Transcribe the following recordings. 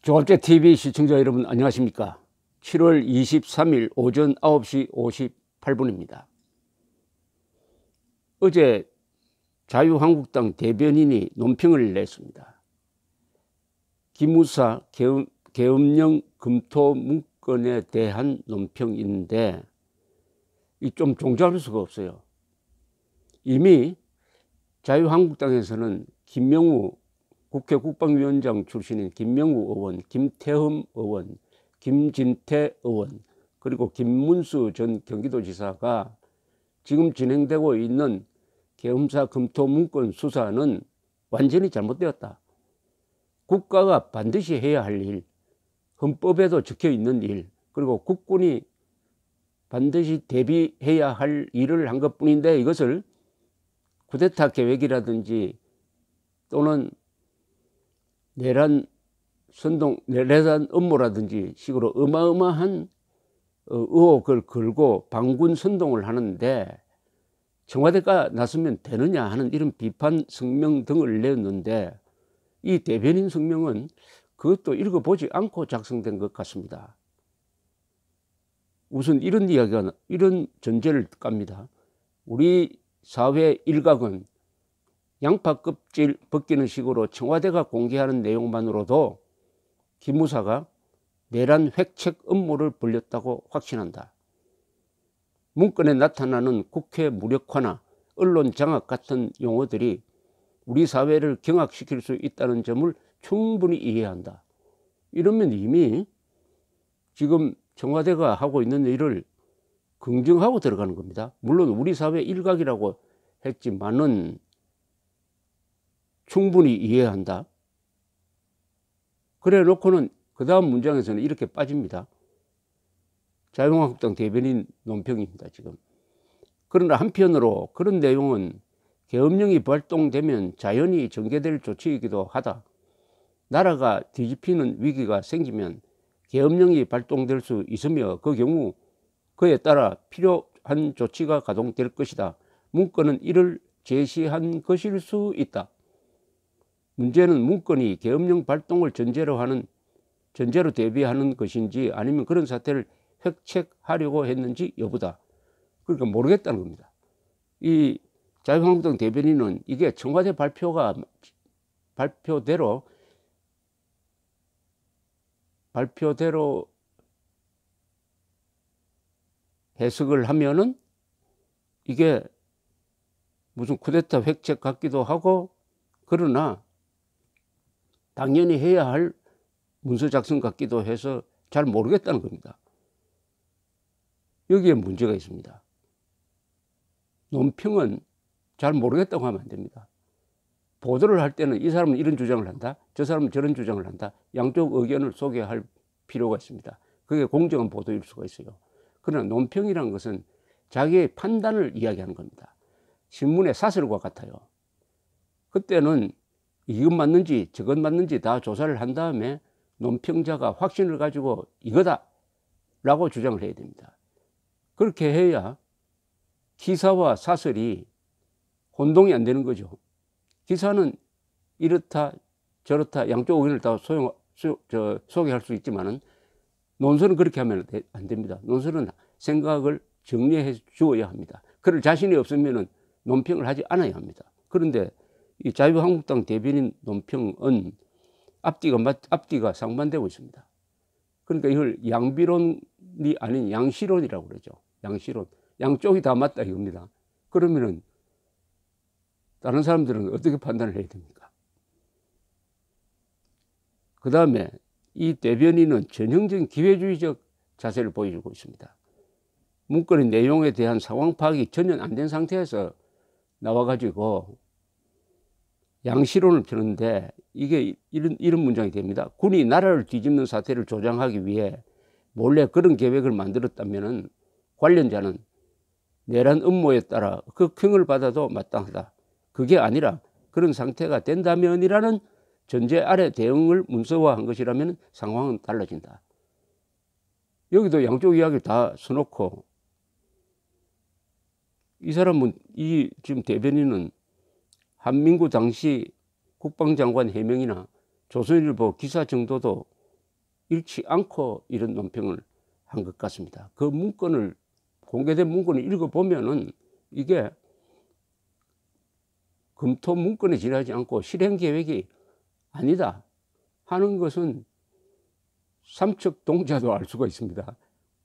조갑제TV 시청자 여러분 안녕하십니까. 7월 23일 오전 9시 58분입니다. 어제 자유한국당 대변인이 논평을 냈습니다. 기무사 계엄령 검토 문건에 대한 논평인데 좀 종잡을 수가 없어요. 이미 자유한국당에서는 김명우 국회 국방위원장 출신인 김명우 의원, 김태흠 의원, 김진태 의원, 그리고 김문수 전 경기도지사가 지금 진행되고 있는 계엄사 검토 문건 수사는 완전히 잘못되었다. 국가가 반드시 해야 할 일, 헌법에도 적혀 있는 일, 그리고 국군이 반드시 대비해야 할 일을 한 것뿐인데 이것을 쿠데타 계획이라든지 또는 내란 음모라든지 식으로 어마어마한 의혹을 걸고 반군 선동을 하는데 청와대가 나서면 되느냐 하는 이런 비판 성명 등을 냈는데 이 대변인 성명은 그것도 읽어보지 않고 작성된 것 같습니다. 우선 이런 전제를 깝니다. 우리 사회 일각은 양파 껍질 벗기는 식으로 청와대가 공개하는 내용만으로도 기무사가 내란 획책 음모를 벌였다고 확신한다. 문건에 나타나는 국회 무력화나 언론 장악 같은 용어들이 우리 사회를 경악시킬 수 있다는 점을 충분히 이해한다. 이러면 이미 지금 청와대가 하고 있는 일을 긍정하고 들어가는 겁니다. 물론 우리 사회 일각이라고 했지만은 충분히 이해한다. 그래 놓고는 그 다음 문장에서는 이렇게 빠집니다. 자유한국당 대변인 논평입니다. 지금. 그러나 한편으로 그런 내용은 계엄령이 발동되면 자연히 전개될 조치이기도 하다. 나라가 뒤집히는 위기가 생기면 계엄령이 발동될 수 있으며 그 경우 그에 따라 필요한 조치가 가동될 것이다. 문건은 이를 제시한 것일 수 있다. 문제는 문건이 계엄령 발동을 전제로 대비하는 것인지 아니면 그런 사태를 획책하려고 했는지 여부다. 그러니까 모르겠다는 겁니다. 이 자유한국당 대변인은 이게 청와대 발표대로 해석을 하면은 이게 무슨 쿠데타 획책 같기도 하고 그러나 당연히 해야 할 문서 작성 같기도 해서 잘 모르겠다는 겁니다. 여기에 문제가 있습니다. 논평은 잘 모르겠다고 하면 안 됩니다. 보도를 할 때는 이 사람은 이런 주장을 한다, 저 사람은 저런 주장을 한다, 양쪽 의견을 소개할 필요가 있습니다. 그게 공정한 보도일 수가 있어요. 그러나 논평이라는 것은 자기의 판단을 이야기하는 겁니다. 신문의 사설과 같아요. 그때는 이건 맞는지 저건 맞는지 다 조사를 한 다음에 논평자가 확신을 가지고 이거다 라고 주장을 해야 됩니다. 그렇게 해야 기사와 사설이 혼동이 안 되는 거죠. 기사는 이렇다 저렇다 양쪽 의견을 다 소개할 수 있지만은 논설은 그렇게 하면 안 됩니다. 논설은 생각을 정리해 주어야 합니다. 그럴 자신이 없으면은 논평을 하지 않아야 합니다. 그런데 이 자유한국당 대변인 논평은 앞뒤가 상반되고 있습니다. 그러니까 이걸 양비론이 아닌 양시론이라고 그러죠. 양시론. 양쪽이 다 맞다 이겁니다. 그러면은 다른 사람들은 어떻게 판단을 해야 됩니까? 그 다음에 이 대변인은 전형적인 기회주의적 자세를 보여주고 있습니다. 문건의 내용에 대한 상황 파악이 전혀 안 된 상태에서 나와가지고 양시론을 펴는데 이게 이런 문장이 됩니다. 군이 나라를 뒤집는 사태를 조장하기 위해 몰래 그런 계획을 만들었다면 관련자는 내란 음모에 따라 극형을 받아도 마땅하다. 그게 아니라 그런 상태가 된다면이라는 전제 아래 대응을 문서화한 것이라면 상황은 달라진다. 여기도 양쪽 이야기를 다 써놓고 이 사람은 지금 대변인은 한민구 당시 국방장관 해명이나 조선일보 기사 정도도 잃지 않고 이런 논평을 한 것 같습니다. 그 문건을 공개된 문건을 읽어보면은 이게 검토 문건에 지나지 않고 실행 계획이 아니다 하는 것은 삼척 동자도 알 수가 있습니다.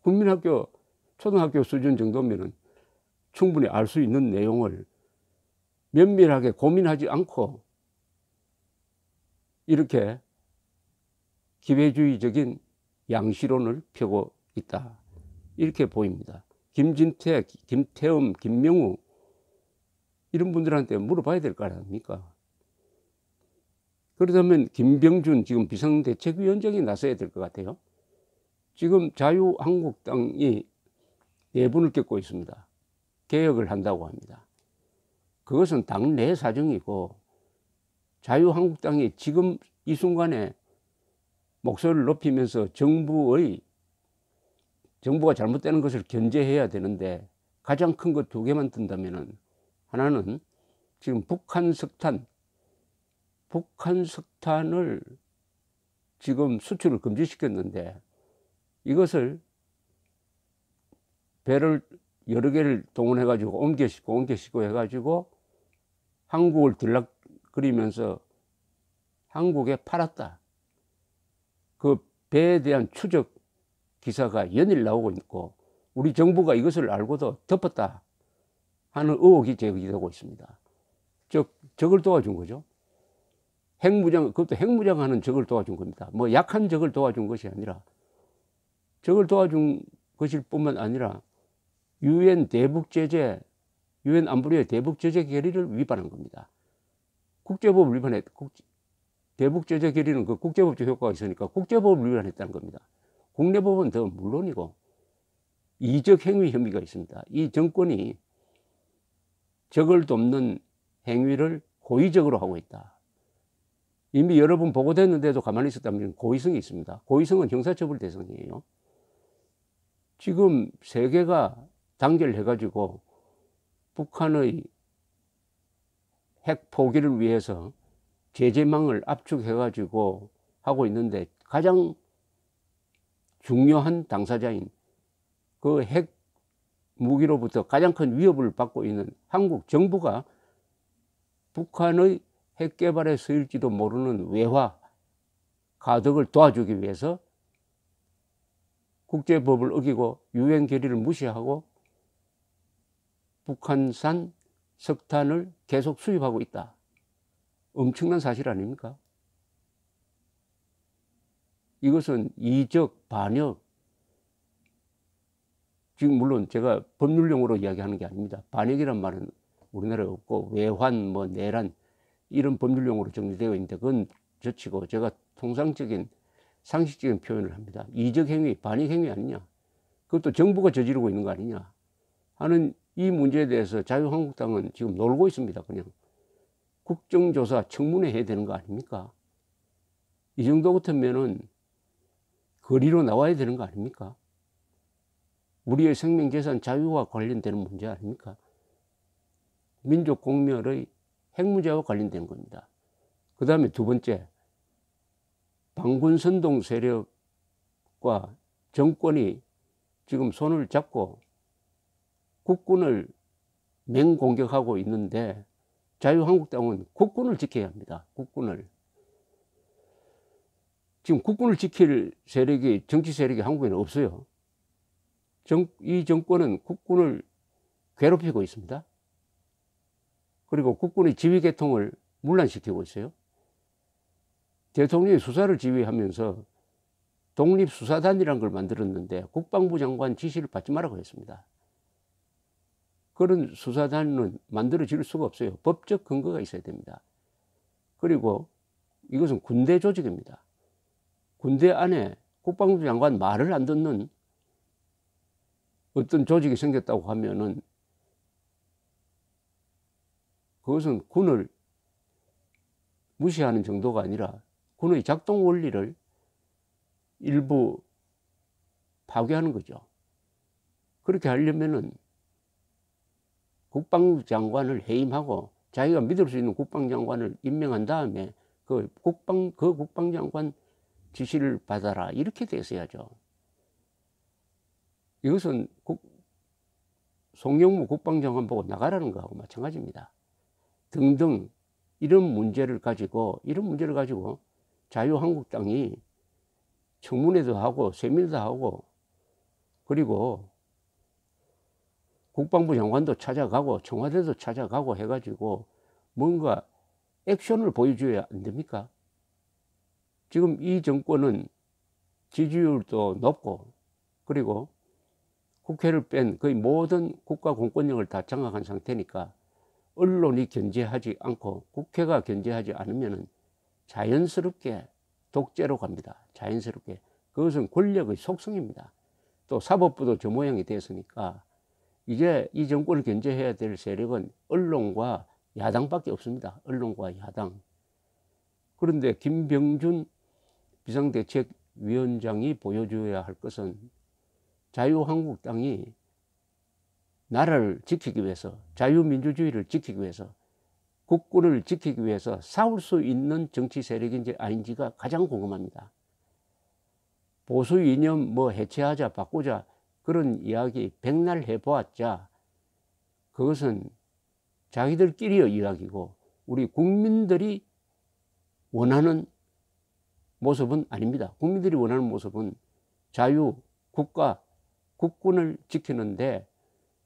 국민학교 초등학교 수준 정도면은 충분히 알 수 있는 내용을 면밀하게 고민하지 않고 이렇게 기회주의적인 양시론을 펴고 있다 이렇게 보입니다. 김진태, 김태흠, 김명우 이런 분들한테 물어봐야 될 거 아닙니까? 그렇다면 김병준 지금 비상대책위원장이 나서야 될 것 같아요. 지금 자유한국당이 내분을 겪고 있습니다. 개혁을 한다고 합니다. 그것은 당내 사정이고 자유한국당이 지금 이 순간에 목소리를 높이면서 정부가 잘못되는 것을 견제해야 되는데 가장 큰 것 두 개만 든다면은 하나는 지금 북한 석탄을 지금 수출을 금지시켰는데 이것을 배를 여러 개를 동원해 가지고 옮겨싣고 해가지고 한국을 들락거리면서 한국에 팔았다. 그 배에 대한 추적 기사가 연일 나오고 있고 우리 정부가 이것을 알고도 덮었다 하는 의혹이 제기되고 있습니다. 적을 도와준 거죠. 그것도 핵무장하는 적을 도와준 겁니다. 뭐 약한 적을 도와준 것이 아니라 적을 도와준 것일 뿐만 아니라 유엔 안보리의 대북 제재 결의를 위반한 겁니다. 국제법을 위반했. 대북 제재 결의는 그 국제법적 효과가 있으니까 국제법을 위반했다는 겁니다. 국내법은 더 물론이고 이적 행위 혐의가 있습니다. 이 정권이 적을 돕는 행위를 고의적으로 하고 있다. 이미 여러 번 보고됐는데도 가만히 있었다면 고의성이 있습니다. 고의성은 형사처벌 대상이에요. 지금 세계가 단결해 가지고 북한의 핵 포기를 위해서 제재망을 압축해 가지고 하고 있는데 가장 중요한 당사자인 그 핵 무기로부터 가장 큰 위협을 받고 있는 한국 정부가 북한의 핵 개발에 쓰일지도 모르는 외화 가덕을 도와주기 위해서 국제법을 어기고 유엔 결의를 무시하고 북한산 석탄을 계속 수입하고 있다. 엄청난 사실 아닙니까? 이것은 이적, 반역. 지금 물론 제가 법률용어로 이야기하는 게 아닙니다. 반역이란 말은 우리나라에 없고 외환, 내란 이런 법률용어로 정리되어 있는데 그건 저치고 제가 통상적인 상식적인 표현을 합니다. 이적 행위, 반역 행위 아니냐. 그것도 정부가 저지르고 있는 거 아니냐 하는 이 문제에 대해서 자유한국당은 지금 놀고 있습니다. 그냥 국정조사 청문회 해야 되는 거 아닙니까? 이 정도 같으면은 거리로 나와야 되는 거 아닙니까? 우리의 생명재산 자유와 관련되는 문제 아닙니까? 민족 공멸의 핵 문제와 관련된 겁니다. 그 다음에 두 번째, 반군 선동 세력과 정권이 지금 손을 잡고 국군을 맹공격하고 있는데 자유한국당은 국군을 지켜야 합니다. 국군을. 지금 국군을 지킬 세력이, 정치 세력이 한국에는 없어요. 이 정권은 국군을 괴롭히고 있습니다. 그리고 국군의 지휘계통을 문란시키고 있어요. 대통령이 수사를 지휘하면서 독립수사단이라는 걸 만들었는데 국방부 장관 지시를 받지 말라고 했습니다. 그런 수사단은 만들어질 수가 없어요. 법적 근거가 있어야 됩니다. 그리고 이것은 군대 조직입니다. 군대 안에 국방부 장관 말을 안 듣는 어떤 조직이 생겼다고 하면은 그것은 군을 무시하는 정도가 아니라 군의 작동 원리를 일부 파괴하는 거죠. 그렇게 하려면은 국방부 장관을 해임하고 자기가 믿을 수 있는 국방장관을 임명한 다음에 그 국방장관 지시를 받아라 이렇게 돼 있어야죠. 이것은 송영무 국방장관 보고 나가라는 거하고 마찬가지입니다. 등등 이런 문제를 가지고 자유한국당이 청문회도 하고 세미나도 하고 그리고 국방부 장관도 찾아가고 청와대도 찾아가고 해가지고 뭔가 액션을 보여줘야 안 됩니까? 지금 이 정권은 지지율도 높고 그리고 국회를 뺀 거의 모든 국가 공권력을 다 장악한 상태니까 언론이 견제하지 않고 국회가 견제하지 않으면 자연스럽게 독재로 갑니다. 자연스럽게. 그것은 권력의 속성입니다. 또 사법부도 저 모양이 됐으니까 이제 이 정권을 견제해야 될 세력은 언론과 야당밖에 없습니다. 언론과 야당. 그런데 김병준 비상대책위원장이 보여줘야 할 것은 자유한국당이 나라를 지키기 위해서 자유민주주의를 지키기 위해서 국군을 지키기 위해서 싸울 수 있는 정치 세력인지 아닌지가 가장 궁금합니다. 보수 이념 뭐 해체하자 바꾸자 그런 이야기 백날 해보았자 그것은 자기들끼리의 이야기고 우리 국민들이 원하는 모습은 아닙니다. 국민들이 원하는 모습은 자유, 국가, 국군을 지키는데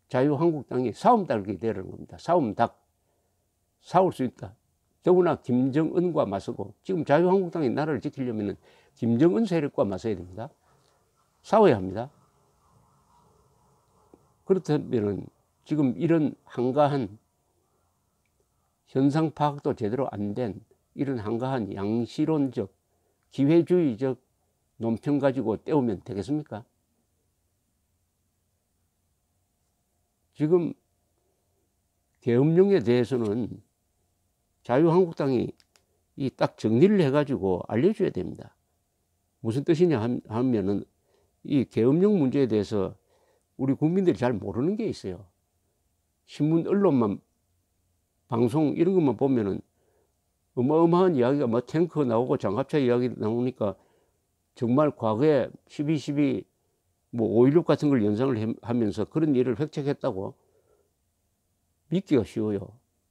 자유한국당이 싸움닭이 되는 겁니다. 싸움닭. 싸울 수 있다. 더구나 김정은과 맞서고 지금 자유한국당이 나라를 지키려면 김정은 세력과 맞서야 됩니다. 싸워야 합니다. 그렇다면 지금 이런 한가한 현상 파악도 제대로 안 된 이런 한가한 양시론적 기회주의적 논평 가지고 때우면 되겠습니까? 지금 계엄령에 대해서는 자유한국당이 이 딱 정리를 해가지고 알려줘야 됩니다. 무슨 뜻이냐 하면은 이 계엄령 문제에 대해서 우리 국민들이 잘 모르는 게 있어요. 신문, 언론만, 방송 이런 것만 보면은 어마어마한 이야기가 뭐 탱크 나오고 장갑차 이야기 나오니까 정말 과거에 12.12 뭐 5.16 같은 걸 연상을 하면서 그런 일을 획책했다고 믿기가 쉬워요.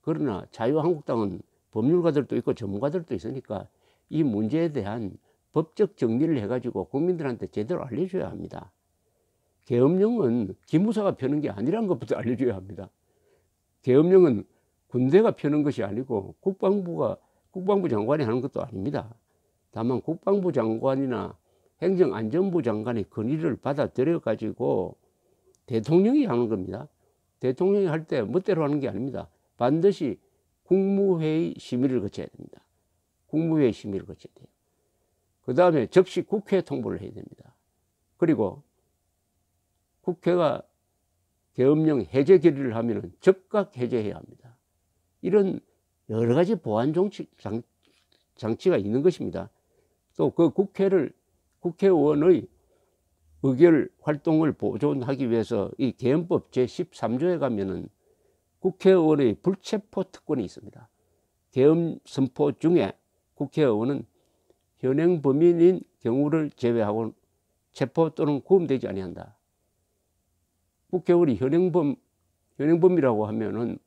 그러나 자유한국당은 법률가들도 있고 전문가들도 있으니까 이 문제에 대한 법적 정리를 해가지고 국민들한테 제대로 알려줘야 합니다. 계엄령은 기무사가 펴는 게 아니라는 것부터 알려줘야 합니다. 계엄령은 군대가 펴는 것이 아니고 국방부 장관이 하는 것도 아닙니다. 다만 국방부 장관이나 행정안전부 장관의 건의를 받아들여 가지고 대통령이 하는 겁니다. 대통령이 할 때 멋대로 하는 게 아닙니다. 반드시 국무회의 심의를 거쳐야 됩니다. 국무회의 심의를 거쳐야 돼요. 그 다음에 즉시 국회에 통보를 해야 됩니다. 그리고 국회가 계엄령 해제 결의를 하면 즉각 해제해야 합니다. 이런 여러 가지 보안 장치가 있는 것입니다. 또 그 국회의원의 의결 활동을 보존하기 위해서 이 계엄법 제13조에 가면은 국회의원의 불체포 특권이 있습니다. 계엄 선포 중에 국회의원은 현행 범인인 경우를 제외하고 체포 또는 구금되지 아니한다. 국회의원이 현행범이라고 하면은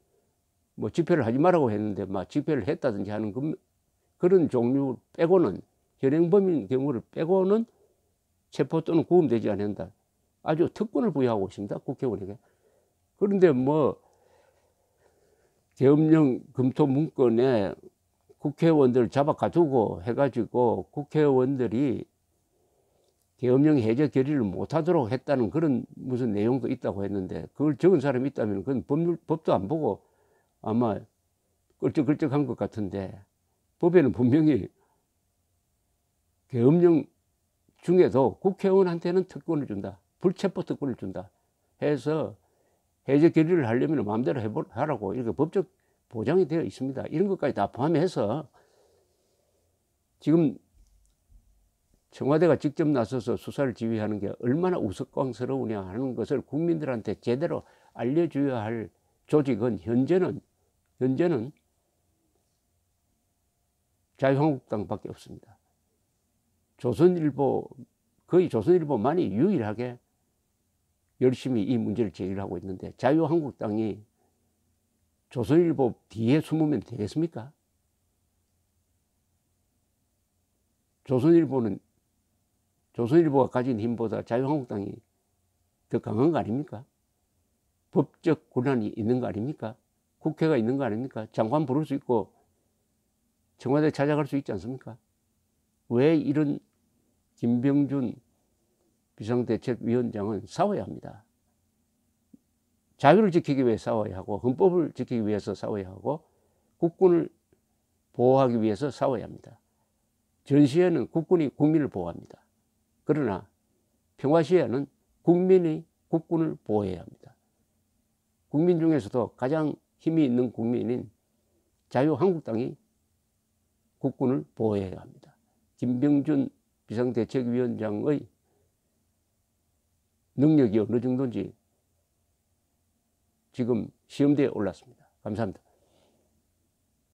뭐 집회를 하지 말라고 했는데 막 집회를 했다든지 하는 그런 종류 빼고는 현행범인 경우를 빼고는 체포 또는 구금되지 않는다. 아주 특권을 부여하고 있습니다. 국회의원에게. 그런데 뭐 계엄령 검토 문건에 국회의원들 잡아 가두고 해가지고 국회의원들이 계엄령 해제 결의를 못하도록 했다는 그런 무슨 내용도 있다고 했는데 그걸 적은 사람이 있다면 그건 법도 안 보고 아마 끌적끌적한 것 같은데 법에는 분명히 계엄령 중에도 국회의원한테는 특권을 준다. 불체포 특권을 준다. 해서 해제 결의를 하려면 마음대로 하라고 이렇게 법적 보장이 되어 있습니다. 이런 것까지 다 포함해서 지금 청와대가 직접 나서서 수사를 지휘하는 게 얼마나 우스꽝스러우냐 하는 것을 국민들한테 제대로 알려줘야 할 조직은 현재는 자유한국당밖에 없습니다. 조선일보, 거의 조선일보만이 유일하게 열심히 이 문제를 제기를 하고 있는데, 자유한국당이 조선일보 뒤에 숨으면 되겠습니까? 조선일보가 가진 힘보다 자유한국당이 더 강한 거 아닙니까? 법적 권한이 있는 거 아닙니까? 국회가 있는 거 아닙니까? 장관 부를 수 있고 청와대 찾아갈 수 있지 않습니까? 왜 이런 김병준 비상대책위원장은 싸워야 합니다. 자유를 지키기 위해 싸워야 하고, 헌법을 지키기 위해서 싸워야 하고, 국군을 보호하기 위해서 싸워야 합니다. 전시회는 국군이 국민을 보호합니다. 그러나 평화시회는 국민이 국군을 보호해야 합니다. 국민 중에서도 가장 힘이 있는 국민인 자유한국당이 국군을 보호해야 합니다. 김병준 비상대책위원장의 능력이 어느 정도인지 지금 시험대에 올랐습니다. 감사합니다.